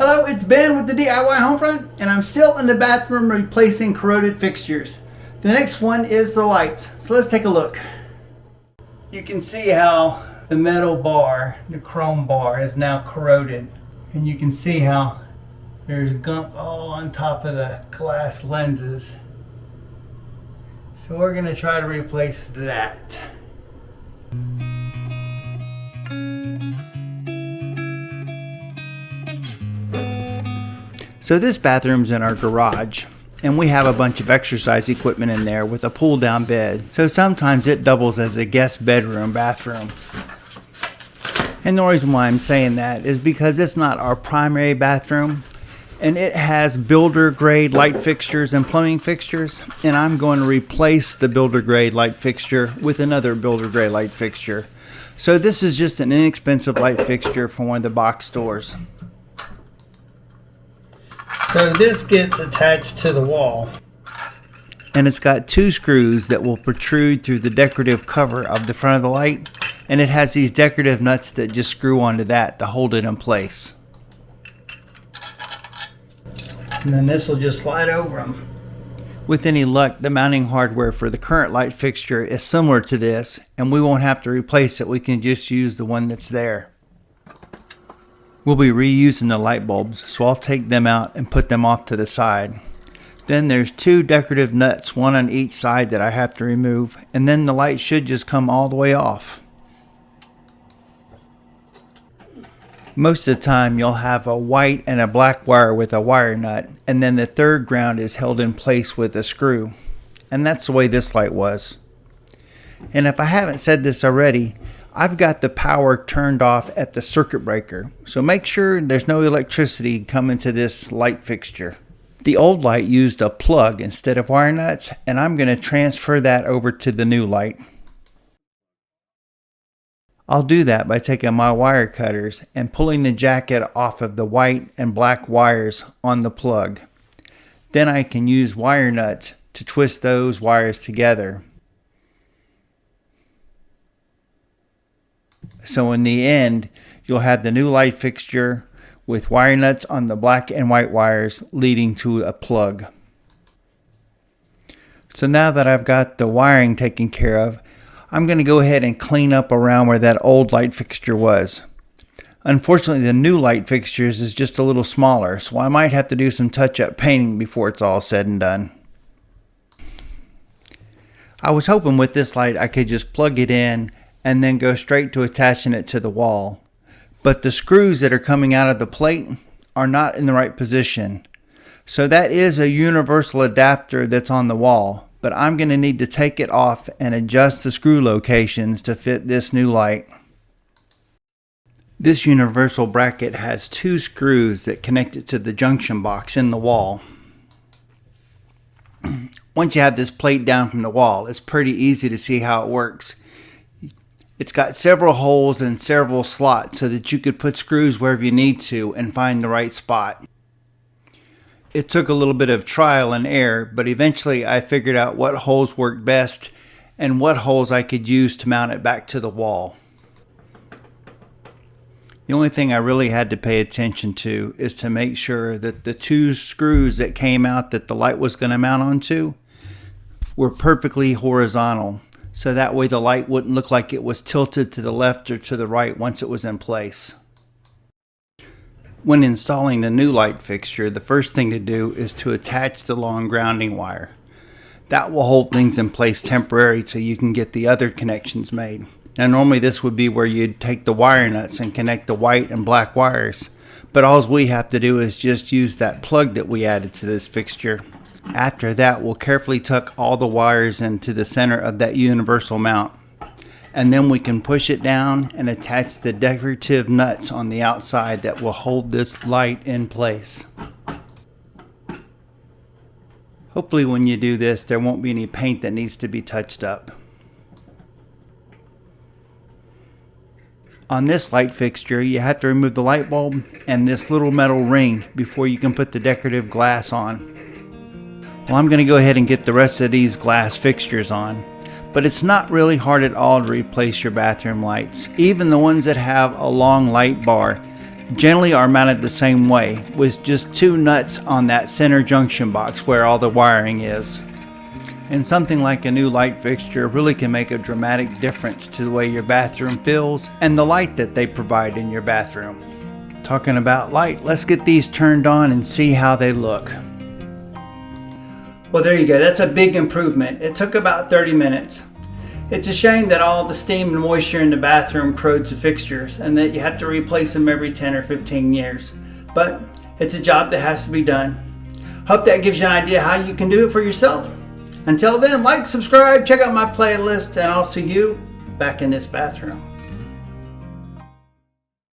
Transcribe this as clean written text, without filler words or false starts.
Hello, it's Ben with the DIY Homefront, and I'm still in the bathroom replacing corroded fixtures. The next one is the lights, so let's take a look. You can see how the metal bar, the chrome bar, is now corroded, and you can see how there's gunk all on top of the glass lenses. So we're going to try to replace that. So this bathroom's in our garage, and we have a bunch of exercise equipment in there with a pull down bed. So sometimes it doubles as a guest bedroom bathroom. And the reason why I'm saying that is because it's not our primary bathroom, and it has builder grade light fixtures and plumbing fixtures, and I'm going to replace the builder grade light fixture with another builder grade light fixture. So this is just an inexpensive light fixture from one of the box stores. So this gets attached to the wall, and it's got two screws that will protrude through the decorative cover of the front of the light, and it has these decorative nuts that just screw onto that to hold it in place. And then this will just slide over them. With any luck, the mounting hardware for the current light fixture is similar to this, and we won't have to replace it. We can just use the one that's there. We'll be reusing the light bulbs, so I'll take them out and put them off to the side. Then there's two decorative nuts, one on each side, that I have to remove, and then the light should just come all the way off. Most of the time you'll have a white and a black wire with a wire nut, and then the third ground is held in place with a screw. And that's the way this light was. And if I haven't said this already, I've got the power turned off at the circuit breaker, so make sure there's no electricity coming to this light fixture. The old light used a plug instead of wire nuts, and I'm going to transfer that over to the new light. I'll do that by taking my wire cutters and pulling the jacket off of the white and black wires on the plug. Then I can use wire nuts to twist those wires together. So in the end, you'll have the new light fixture with wire nuts on the black and white wires leading to a plug. So now that I've got the wiring taken care of, I'm going to go ahead and clean up around where that old light fixture was. Unfortunately, the new light fixtures is just a little smaller, so I might have to do some touch-up painting before it's all said and done. I was hoping with this light I could just plug it in and then go straight to attaching it to the wall. But the screws that are coming out of the plate are not in the right position. So that is a universal adapter that's on the wall, but I'm going to need to take it off and adjust the screw locations to fit this new light. This universal bracket has two screws that connect it to the junction box in the wall. Once you have this plate down from the wall, it's pretty easy to see how it works. It's got several holes and several slots so that you could put screws wherever you need to and find the right spot. It took a little bit of trial and error, but eventually I figured out what holes worked best and what holes I could use to mount it back to the wall. The only thing I really had to pay attention to is to make sure that the two screws that came out that the light was going to mount onto were perfectly horizontal. So that way the light wouldn't look like it was tilted to the left or to the right once it was in place. When installing the new light fixture, the first thing to do is to attach the long grounding wire. That will hold things in place temporarily till you can get the other connections made. Now normally this would be where you'd take the wire nuts and connect the white and black wires, but all we have to do is just use that plug that we added to this fixture. After that, we'll carefully tuck all the wires into the center of that universal mount. And then we can push it down and attach the decorative nuts on the outside that will hold this light in place. Hopefully when you do this, there won't be any paint that needs to be touched up. On this light fixture, you have to remove the light bulb and this little metal ring before you can put the decorative glass on. Well, I'm going to go ahead and get the rest of these glass fixtures on. But it's not really hard at all to replace your bathroom lights. Even the ones that have a long light bar, generally are mounted the same way, with just 2 nuts on that center junction box where all the wiring is. And something like a new light fixture really can make a dramatic difference to the way your bathroom feels and the light that they provide in your bathroom. Talking about light, let's get these turned on and see how they look. Well, there you go. That's a big improvement. It took about 30 minutes. It's a shame that all the steam and moisture in the bathroom corrodes the fixtures and that you have to replace them every 10 or 15 years. But it's a job that has to be done. Hope that gives you an idea how you can do it for yourself. Until then, like, subscribe, check out my playlist, and I'll see you back in this bathroom.